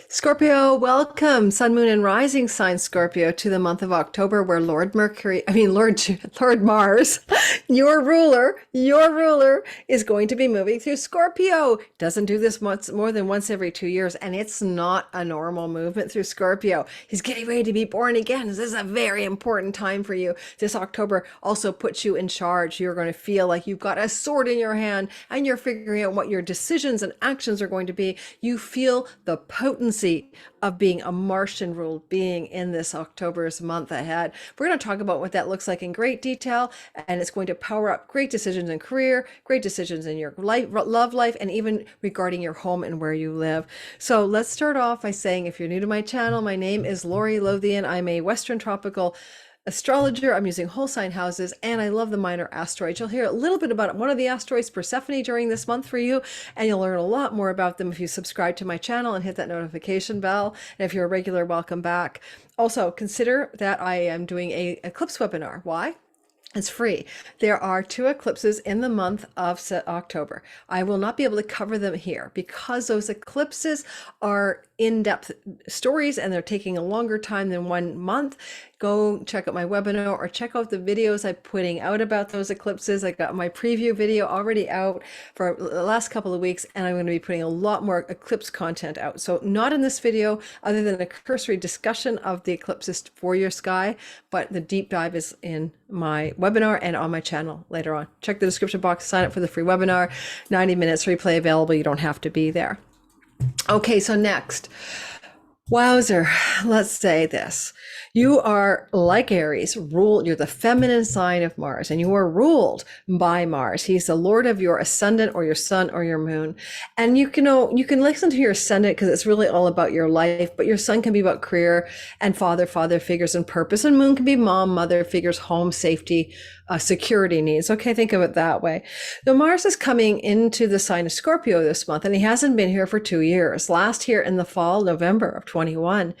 Scorpio, welcome, Sun, Moon, and Rising sign Scorpio to the month of October, where Lord Mars, your ruler is going to be moving through Scorpio. Doesn't do this more than once every 2 years, and it's not a normal movement through Scorpio. He's getting ready to be born again. This is a very important time for you. This October also puts you in charge. You're going to feel like you've got a sword in your hand, and you're figuring out what your decisions and actions are going to be. You feel the potency of being a Martian ruled being in this October's month ahead. We're going to talk about what that looks like in great detail, and it's going to power up great decisions in career, great decisions in your life, love life, and even regarding your home and where you live. So let's start off by saying, if you're new to my channel, my name is Lori Lothian. I'm a Western tropical astrologer. I'm using whole sign houses, and I love the minor asteroids. You'll hear a little bit about one of the asteroids, Persephone, during this month for you, and you'll learn a lot more about them if you subscribe to my channel and hit that notification bell. And if you're a regular, welcome back. Also, consider that I am doing a eclipse webinar. Why? It's free. There are 2 eclipses in the month of October. I will not be able to cover them here because those eclipses are in-depth stories and they're taking a longer time than 1 month. Go check out my webinar or check out the videos I'm putting out about those eclipses. I got my preview video already out for the last couple of weeks, and I'm going to be putting a lot more eclipse content out. So not in this video, other than a cursory discussion of the eclipses for your sky, but the deep dive is in my webinar and on my channel later on. Check the description box, sign up for the free webinar, 90 minutes replay available. You don't have to be there. Okay, so next, wowzer, let's say this. You are like Aries, you're the feminine sign of Mars, and you are ruled by Mars. He's the lord of your ascendant or your sun or your moon. And you can listen to your ascendant because it's really all about your life, but your sun can be about career and father figures and purpose, and moon can be mom, mother figures, home, safety, security needs. Okay, think of it that way. Though Mars is coming into the sign of Scorpio this month, and he hasn't been here for 2 years. Last year in the fall, November of 21.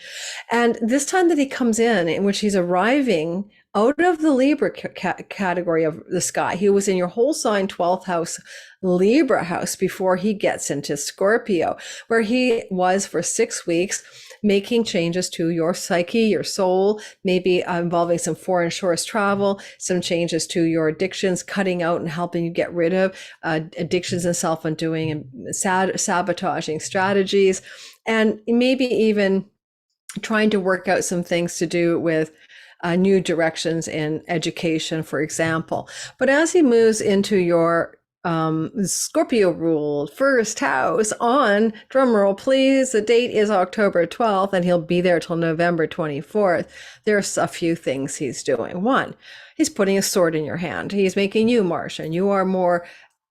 And this time that he comes in which he's arriving out of the Libra category of the sky. He was in your whole sign 12th house, Libra house, before he gets into Scorpio, where he was for 6 weeks making changes to your psyche, your soul, maybe involving some foreign shores travel, some changes to your addictions, cutting out and helping you get rid of addictions and self-undoing and sabotaging strategies, and maybe even trying to work out some things to do with new directions in education, for example. But as he moves into your Scorpio ruled first house on, drumroll please, the date is October 12th, and he'll be there till November 24th. There's a few things he's doing. One, he's putting a sword in your hand. He's making you Martian. You are more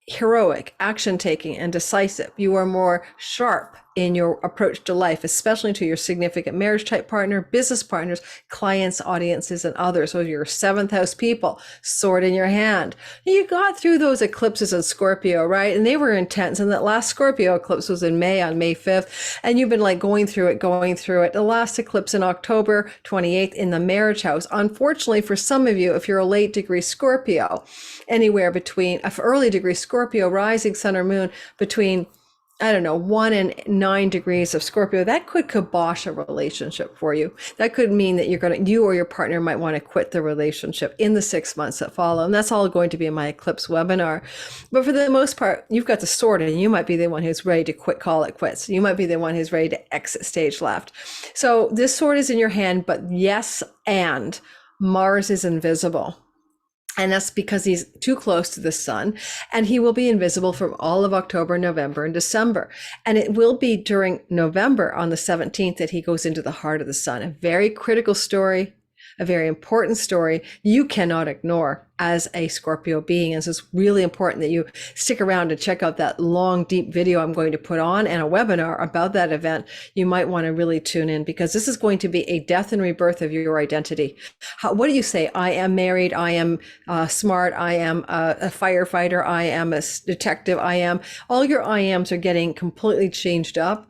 heroic, action-taking, and decisive. You are more sharp in your approach to life, especially to your significant marriage type partner, business partners, clients, audiences, and others. So your 7th house people, sword in your hand. You got through those eclipses in Scorpio, right? And they were intense. And that last Scorpio eclipse was in May, on May 5th. And you've been like going through it. The last eclipse in October 28th in the marriage house. Unfortunately, for some of you, if you're a late degree Scorpio, anywhere between, early degree Scorpio, rising sun or moon, between 1 and 9 degrees of Scorpio, that could kibosh a relationship for you. That could mean that you or your partner might want to quit the relationship in the 6 months that follow. And that's all going to be in my eclipse webinar. But for the most part, you've got the sword, and you might be the one who's ready to call it quits. You might be the one who's ready to exit stage left. So this sword is in your hand, but yes, and Mars is invisible. And that's because he's too close to the sun, and he will be invisible from all of October, November, and December. And it will be during November on the 17th that he goes into the heart of the sun. A very critical story, a very important story you cannot ignore as a Scorpio being. And so it's really important that you stick around and check out that long, deep video I'm going to put on, and a webinar about that event. You might want to really tune in, because this is going to be a death and rebirth of your identity. What do you say? I am married. I am smart. I am a firefighter. I am a detective. All your I ams are getting completely changed up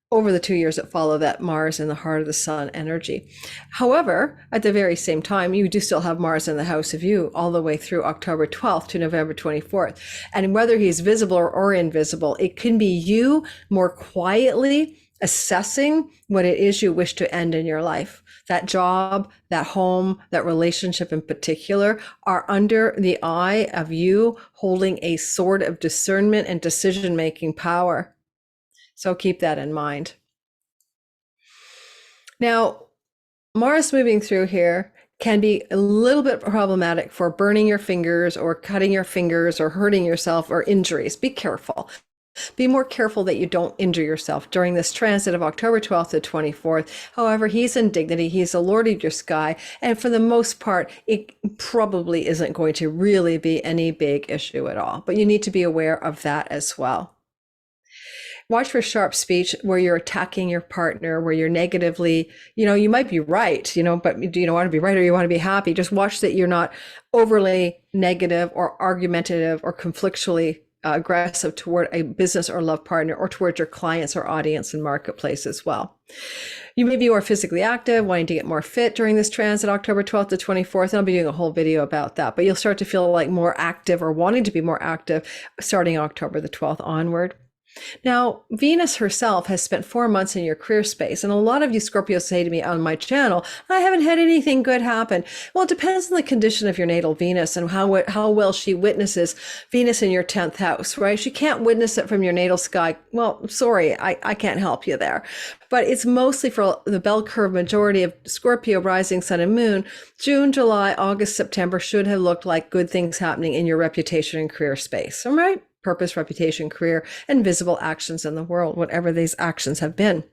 over the 2 years that follow that Mars in the heart of the sun energy. However, at the very same time, you do still have Mars in the house of you all the way through October 12th to November 24th. And whether he's visible or invisible, it can be you more quietly assessing what it is you wish to end in your life. That job, that home, that relationship in particular are under the eye of you holding a sword of discernment and decision-making power. So keep that in mind. Now, Mars moving through here can be a little bit problematic for burning your fingers or cutting your fingers or hurting yourself or injuries. Be careful. Be more careful that you don't injure yourself during this transit of October 12th to 24th. However, he's in dignity. He's the Lord of your sky. And for the most part, it probably isn't going to really be any big issue at all. But you need to be aware of that as well. Watch for sharp speech where you're attacking your partner, where you're negatively, you might be right, but do you want to be right or you want to be happy? Just watch that you're not overly negative or argumentative or conflictually aggressive toward a business or love partner or toward your clients or audience and marketplace as well. You may be more physically active, wanting to get more fit during this transit, October 12th to 24th. And I'll be doing a whole video about that, but you'll start to feel like more active or wanting to be more active starting October the 12th onward. Now, Venus herself has spent 4 months in your career space. And a lot of you Scorpios say to me on my channel, I haven't had anything good happen. Well, it depends on the condition of your natal Venus and how well she witnesses Venus in your 10th house, right? She can't witness it from your natal sky. Well, sorry, I can't help you there. But it's mostly for the bell curve majority of Scorpio rising sun and moon. June, July, August, September should have looked like good things happening in your reputation and career space, all right? Purpose, reputation, career, and visible actions in the world, whatever these actions have been.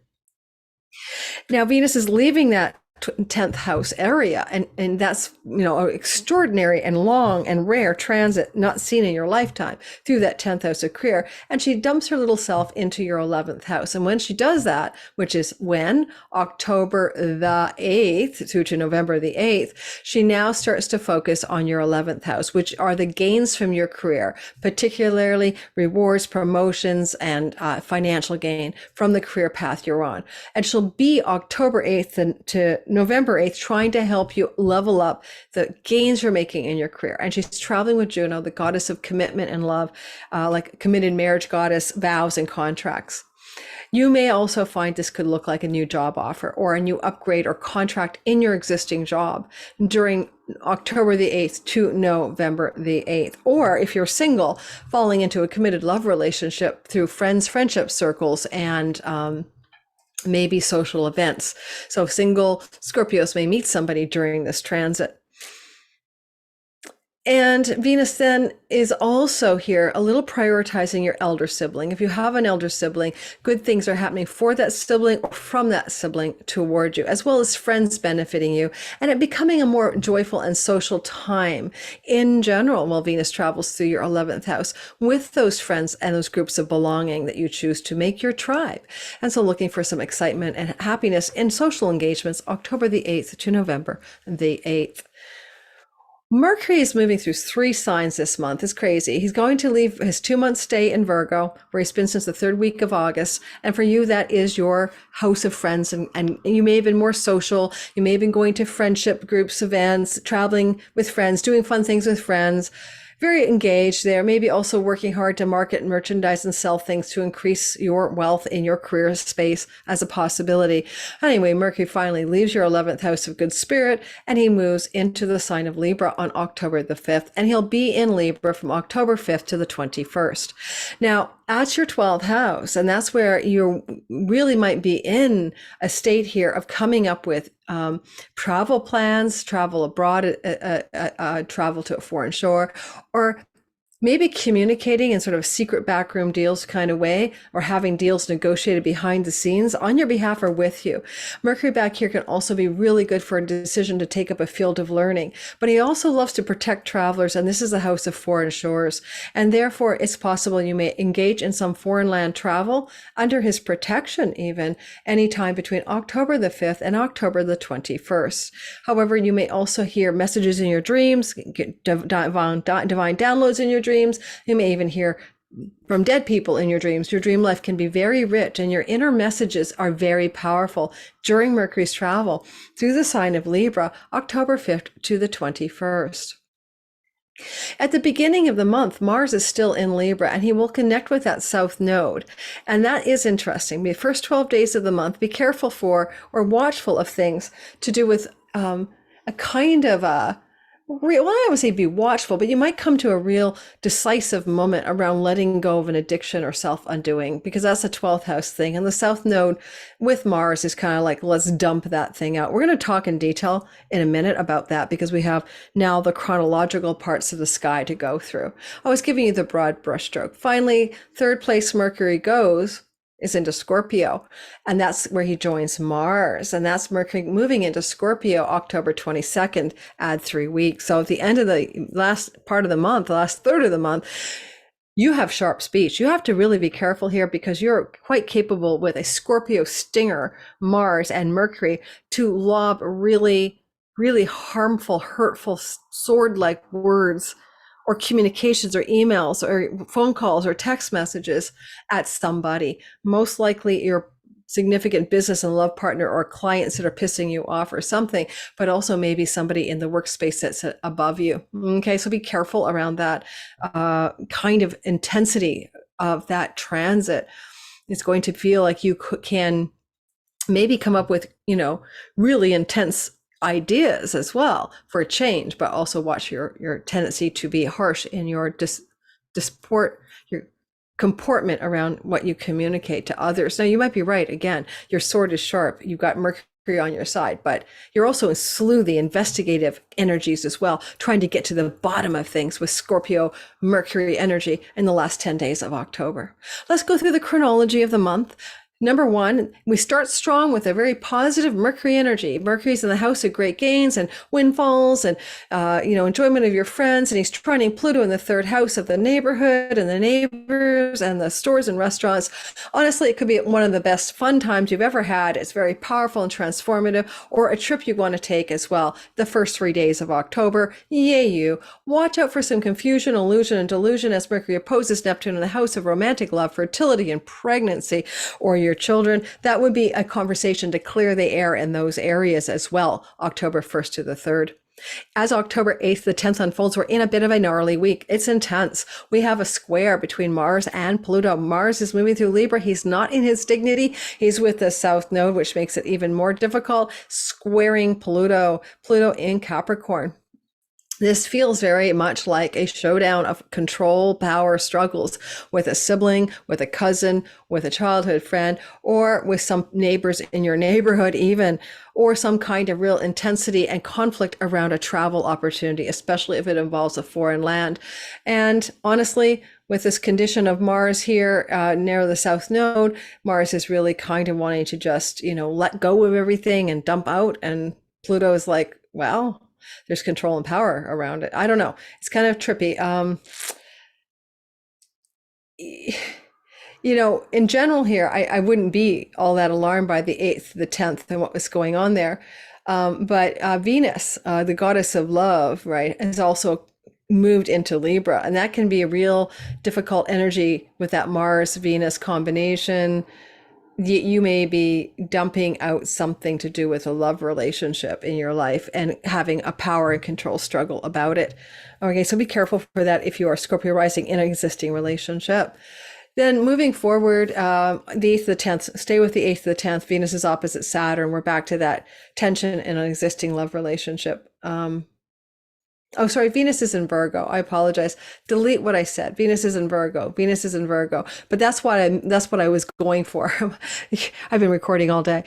Now, Venus is leaving that 10th house area, and that's an extraordinary and long and rare transit not seen in your lifetime through that 10th house of career, and she dumps her little self into your 11th house. And when she does that, which is when October the 8th through to November the 8th, she now starts to focus on your 11th house, which are the gains from your career, particularly rewards, promotions, and financial gain from the career path you're on. And she'll be October 8th to November 8th, trying to help you level up the gains you're making in your career. And she's traveling with Juno, the goddess of commitment and love, like committed marriage goddess, vows and contracts. You may also find this could look like a new job offer or a new upgrade or contract in your existing job during October the 8th to November the 8th. Or if you're single, falling into a committed love relationship through friendship circles and maybe social events. So single Scorpios may meet somebody during this transit. And Venus then is also here a little prioritizing your elder sibling. If you have an elder sibling, good things are happening for that sibling or from that sibling toward you, as well as friends benefiting you, and it becoming a more joyful and social time in general while Venus travels through your 11th house with those friends and those groups of belonging that you choose to make your tribe. And so looking for some excitement and happiness in social engagements, October the 8th to November the 8th. Mercury is moving through 3 signs this month. It's crazy. He's going to leave his 2-month stay in Virgo, where he's been since the 3rd week of August. And for you, that is your house of friends. And you may have been more social. You may have been going to friendship groups, events, traveling with friends, doing fun things with friends. Very engaged there, maybe also working hard to market merchandise and sell things to increase your wealth in your career space as a possibility. Anyway, Mercury finally leaves your 11th house of good spirit and he moves into the sign of Libra on October the 5th, and he'll be in Libra from October 5th to the 21st. Now, that's your 12th house, and that's where you really might be in a state here of coming up with travel plans, travel abroad, travel to a foreign shore, or maybe communicating in sort of secret backroom deals kind of way, or having deals negotiated behind the scenes on your behalf or with you. Mercury back here can also be really good for a decision to take up a field of learning, but he also loves to protect travelers, and this is the house of foreign shores, and therefore it's possible you may engage in some foreign land travel under his protection even anytime between October the 5th and October the 21st. However, you may also hear messages in your dreams, get divine downloads in your dreams. You may even hear from dead people in your dreams. Your dream life can be very rich, and your inner messages are very powerful during Mercury's travel through the sign of Libra, October 5th to the 21st. At the beginning of the month, Mars is still in Libra and he will connect with that south node. And that is interesting. The first 12 days of the month, be careful for or watchful of things to do with a kind of a well, I would say be watchful, but you might come to a real decisive moment around letting go of an addiction or self undoing, because that's a 12th house thing. And the South Node with Mars is kind of like, let's dump that thing out. We're going to talk in detail in a minute about that because we have now the chronological parts of the sky to go through. I was giving you the broad brushstroke. Finally, third place Mercury goes is into Scorpio, and that's where he joins Mars, and that's Mercury moving into Scorpio October 22nd, add 3 weeks. So at the end of the last part of the month, the last third of the month, you have sharp speech. You have to really be careful here because you're quite capable with a Scorpio stinger, Mars and Mercury, to lob really, really harmful, hurtful, sword-like words or communications or emails or phone calls or text messages at somebody, most likely your significant business and love partner or clients that are pissing you off or something, but also maybe somebody in the workspace that's above you. Okay, so be careful around that kind of intensity of that transit. It's going to feel like you can maybe come up with, really intense ideas as well for a change, but also watch your tendency to be harsh in your your comportment around what you communicate to others. Now, you might be right. Again, your sword is sharp. You've got Mercury on your side, but you're also in sleuthy, investigative energies as well, trying to get to the bottom of things with Scorpio Mercury energy in the last 10 days of October. Let's go through the chronology of the month. Number one, we start strong with a very positive Mercury energy. Mercury's in the house of great gains and windfalls and, enjoyment of your friends. And he's trining Pluto in the third house of the neighborhood and the neighbors and the stores and restaurants. Honestly, it could be one of the best fun times you've ever had. It's very powerful and transformative, or a trip you want to take as well. The first 3 days of October, yay you. Watch out for some confusion, illusion, and delusion as Mercury opposes Neptune in the house of romantic love, fertility, and pregnancy, or your children. That would be a conversation to clear the air in those areas as well, October 1st to the 3rd. As October 8th, the 10th unfolds, we're in a bit of a gnarly week. It's intense. We have a square between Mars and Pluto. Mars is moving through Libra. He's not in his dignity. He's with the South Node, which makes it even more difficult, squaring Pluto in Capricorn. This feels very much like a showdown of control, power struggles with a sibling, with a cousin, with a childhood friend, or with some neighbors in your neighborhood even, or some kind of real intensity and conflict around a travel opportunity, especially if it involves a foreign land. And honestly, with this condition of Mars here near the South Node, Mars is really kind of wanting to just, let go of everything and dump out. And Pluto is like, well, there's control and power around it. I don't know. It's kind of trippy. In general here, I wouldn't be all that alarmed by the 8th, the 10th, and what was going on there. But Venus, the goddess of love, right, has also moved into Libra. And that can be a real difficult energy with that Mars-Venus combination. You may be dumping out something to do with a love relationship in your life and having a power and control struggle about it. Okay, so be careful for that if you are Scorpio rising in an existing relationship. Then moving forward, the 8th, the 10th, stay with the 8th, the 10th. Venus is opposite Saturn. We're back to that tension in an existing love relationship. Oh, sorry, Venus is in Virgo. I apologize. Delete what I said. Venus is in Virgo. Venus is in Virgo. But that's what I was going for. I've been recording all day.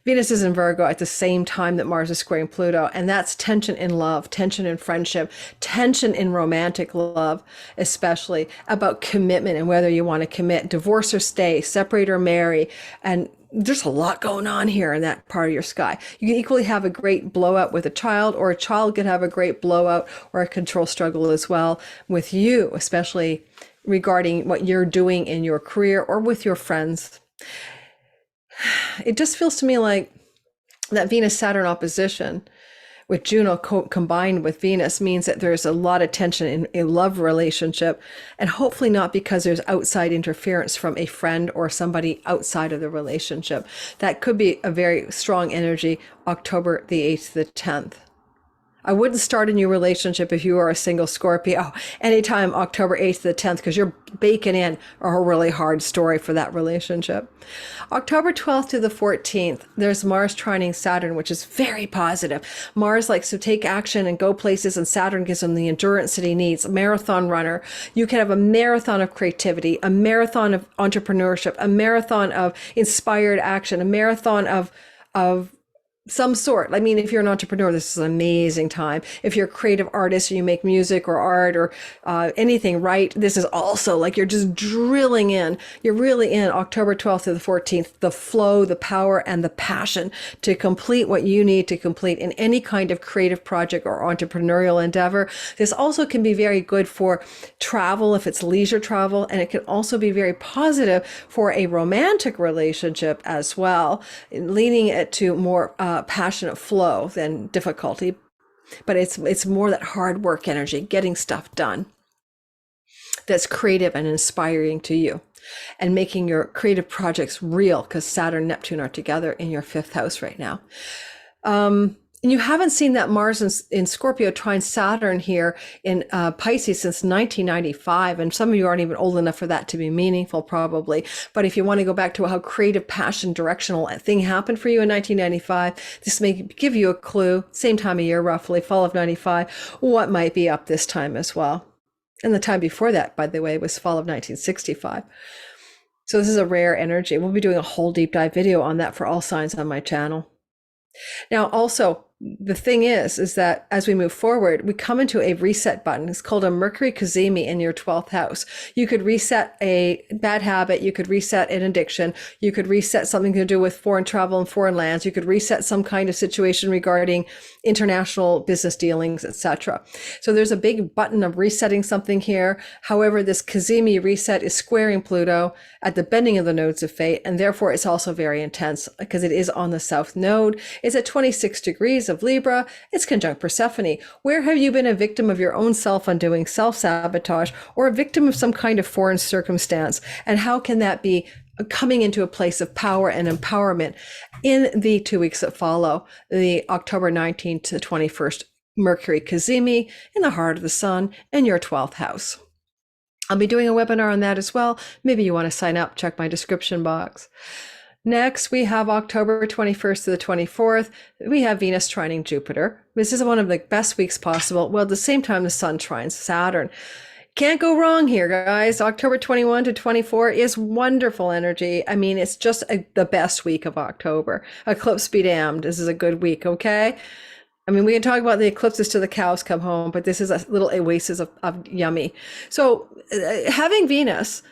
Venus is in Virgo at the same time that Mars is squaring Pluto. And that's tension in love, tension in friendship, tension in romantic love, especially about commitment and whether you want to commit, divorce or stay, separate or marry. And there's a lot going on here in that part of your sky. You can equally have a great blowout with a child, or a child could have a great blowout or a control struggle as well with you, especially regarding what you're doing in your career or with your friends. It just feels to me like that Venus-Saturn opposition with Juno combined with Venus means that there's a lot of tension in a love relationship, and hopefully not because there's outside interference from a friend or somebody outside of the relationship. That could be a very strong energy October the 8th, the 10th. I wouldn't start a new relationship if you are a single Scorpio anytime October 8th to the 10th, because you're baking in a really hard story for that relationship. October 12th to the 14th, there's Mars trining Saturn, which is very positive. Mars likes to take action and go places, and Saturn gives him the endurance that he needs. A marathon runner. You can have a marathon of creativity, a marathon of entrepreneurship, a marathon of inspired action, a marathon of some sort. I mean, if you're an entrepreneur, this is an amazing time. If you're a creative artist or you make music or art or anything, right? This is also like you're just drilling in. You're really in October 12th to the 14th, the flow, the power, and the passion to complete what you need to complete in any kind of creative project or entrepreneurial endeavor. This also can be very good for travel if it's leisure travel, and it can also be very positive for a romantic relationship as well, leading it to more passionate flow than difficulty, but it's more that hard work energy, getting stuff done that's creative and inspiring to you, and making your creative projects real, because Saturn and Neptune are together in your 5th house right now. And you haven't seen that Mars in Scorpio trine Saturn here in Pisces since 1995. And some of you aren't even old enough for that to be meaningful, probably. But if you want to go back to how creative, passion, directional thing happened for you in 1995, this may give you a clue, same time of year, roughly, fall of 95, what might be up this time as well. And the time before that, by the way, was fall of 1965. So this is a rare energy. We'll be doing a whole deep dive video on that for all signs on my channel. Now, also, the thing is that as we move forward, we come into a reset button. It's called a Mercury Cazimi in your 12th house. You could reset a bad habit. You could reset an addiction. You could reset something to do with foreign travel and foreign lands. You could reset some kind of situation regarding international business dealings, etc. So there's a big button of resetting something here. However, this Cazimi reset is squaring Pluto at the bending of the nodes of fate, and therefore it's also very intense because it is on the south node. It's at 26 degrees of Libra. It's conjunct Persephone. Where have you been a victim of your own self-undoing, self-sabotage, or a victim of some kind of foreign circumstance? And how can that be coming into a place of power and empowerment in the 2 weeks that follow, the October 19th to 21st Mercury Cazimi in the heart of the sun in your 12th house? I'll be doing a webinar on that as well. Maybe you want to sign up, check my description box. Next, we have October 21st to the 24th. We have Venus trining Jupiter. This is one of the best weeks possible. Well, at the same time, the sun trines Saturn. Can't go wrong here, guys. October 21 to 24 is wonderful energy. I mean, it's just the best week of October. Eclipse be damned. This is a good week, okay? I mean, we can talk about the eclipses till the cows come home, but this is a little oasis of yummy. So having Venus,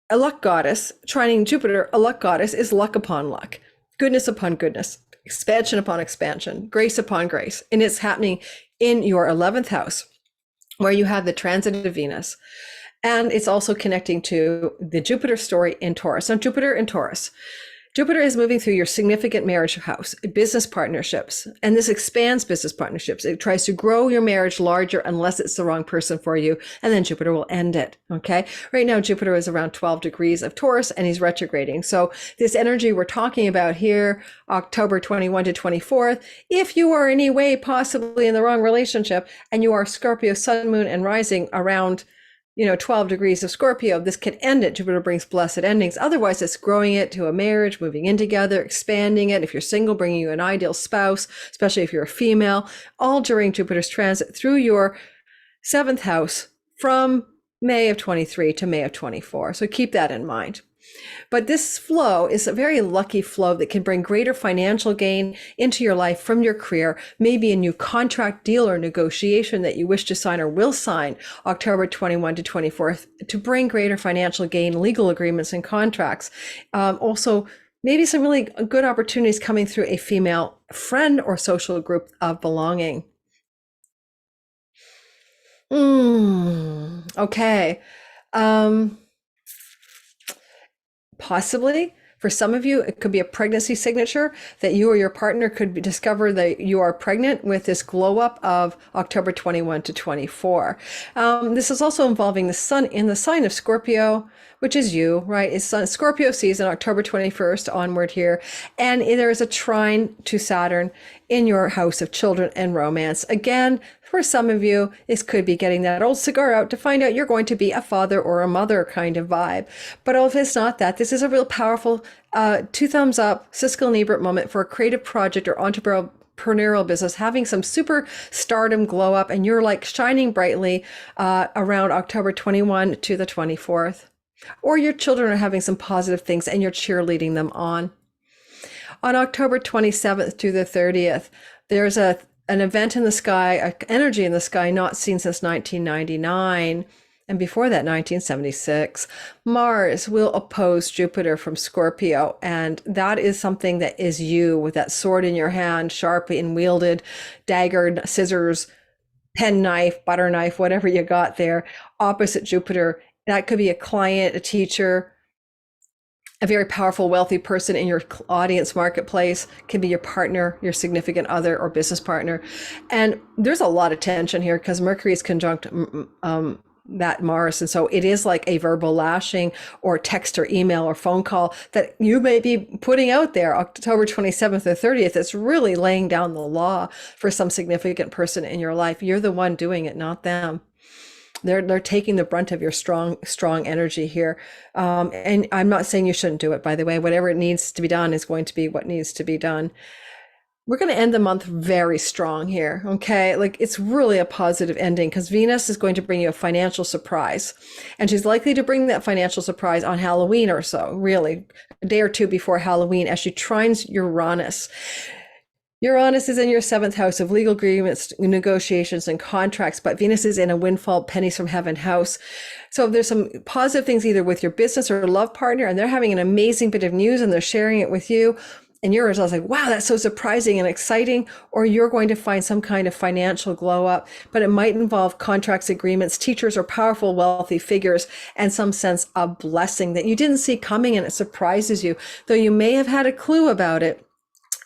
a luck goddess, trining Jupiter, a luck goddess, is luck upon luck, goodness upon goodness, expansion upon expansion, grace upon grace. And it's happening in your 11th house, where you have the transit of Venus. And it's also connecting to the Jupiter story in Taurus. Now, Jupiter in Taurus. Jupiter is moving through your significant marriage house, business partnerships, and this expands business partnerships. It tries to grow your marriage larger unless it's the wrong person for you, and then Jupiter will end it, okay? Right now, Jupiter is around 12 degrees of Taurus, and he's retrograding. So this energy we're talking about here, October 21 to 24th, if you are in any way possibly in the wrong relationship, and you are Scorpio, Sun, Moon, and Rising around 12 degrees of Scorpio, this could end it. Jupiter brings blessed endings. Otherwise, it's growing it to a marriage, moving in together, expanding it. If you're single, bringing you an ideal spouse, especially if you're a female, all during Jupiter's transit through your 7th house from May of 23 to May of 24. So keep that in mind. But this flow is a very lucky flow that can bring greater financial gain into your life from your career, maybe a new contract, deal, or negotiation that you wish to sign or will sign October 21 to 24th to bring greater financial gain, legal agreements and contracts. Also, maybe some really good opportunities coming through a female friend or social group of belonging. Okay. Possibly For some of you, it could be a pregnancy signature that you or your partner discover that you are pregnant with this glow up of October 21 to 24. This is also involving the sun in the sign of Scorpio, which is you, right? It's Scorpio season, October 21st onward here. And there is a trine to Saturn in your house of children and romance. Again, for some of you, this could be getting that old cigar out to find out you're going to be a father or a mother kind of vibe. But if it's not that, this is a real powerful two thumbs up Siskel and Ebert moment for a creative project or entrepreneurial business, having some super stardom glow up, and you're like shining brightly around October 21 to the 24th. Or your children are having some positive things and you're cheerleading them on. On October 27th to the 30th, there's an event in the sky, an energy in the sky not seen since 1999. And before that, 1976, Mars will oppose Jupiter from Scorpio. And that is something that is you with that sword in your hand, sharp and wielded, dagger, scissors, pen knife, butter knife, whatever you got there, opposite Jupiter. That could be a client, a teacher, a very powerful, wealthy person in your audience marketplace. Can be your partner, your significant other, or business partner. And there's a lot of tension here because Mercury is conjunct that Mars. And so it is like a verbal lashing or text or email or phone call that you may be putting out there October 27th or 30th. It's really laying down the law for some significant person in your life. You're the one doing it, not them. They're taking the brunt of your strong energy here. And I'm not saying you shouldn't do it, by the way. Whatever it needs to be done is going to be what needs to be done. We're going to end the month very strong here, okay? Like, it's really a positive ending because Venus is going to bring you a financial surprise. And she's likely to bring that financial surprise on Halloween or so, really, a day or two before Halloween, as she trines Uranus. Uranus is in your 7th house of legal agreements, negotiations, and contracts, but Venus is in a windfall, pennies from heaven house. So there's some positive things either with your business or love partner, and they're having an amazing bit of news and they're sharing it with you. And you're like, wow, that's so surprising and exciting. Or you're going to find some kind of financial glow up, but it might involve contracts, agreements, teachers, or powerful, wealthy figures, and some sense of blessing that you didn't see coming and it surprises you, though you may have had a clue about it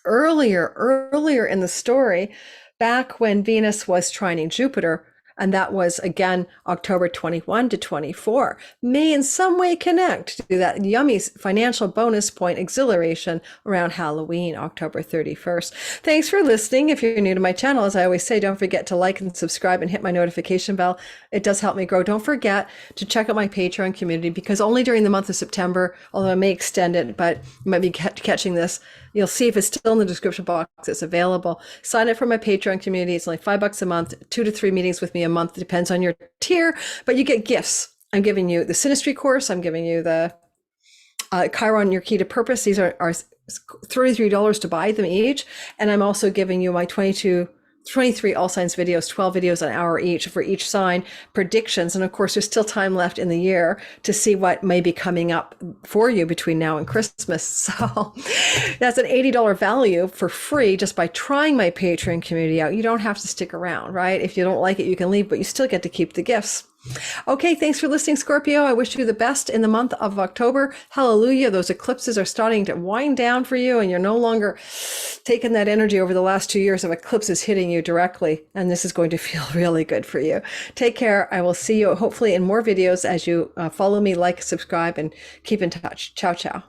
earlier in the story, back when Venus was trining Jupiter, and that was again October 21 to 24, may in some way connect to that yummy financial bonus point exhilaration around Halloween, October 31st. Thanks for listening. If you're new to my channel, as I always say, don't forget to like and subscribe and hit my notification bell. It does help me grow. Don't forget to check out my Patreon community, because only during the month of September, although I may extend it, but you might be catching this, you'll see if it's still in the description box, it's available. Sign up for my Patreon community. It's only $5 a month, 2 to 3 meetings with me a month. It depends on your tier, but you get gifts. I'm giving you the Synastry course. I'm giving you the Chiron, Your Key to Purpose. These are $33 to buy them each. And I'm also giving you my 23 all signs videos, 12 videos an hour each for each sign, predictions. And of course, there's still time left in the year to see what may be coming up for you between now and Christmas. So that's an $80 value for free just by trying my Patreon community out. You don't have to stick around, right? If you don't like it, you can leave, but you still get to keep the gifts. Okay, thanks for listening, Scorpio. I wish you the best in the month of October. Hallelujah. Those eclipses are starting to wind down for you, and you're no longer taking that energy over the last 2 years of eclipses hitting you directly. And this is going to feel really good for you. Take care. I will see you hopefully in more videos as you follow me, like, subscribe, and keep in touch. Ciao, ciao.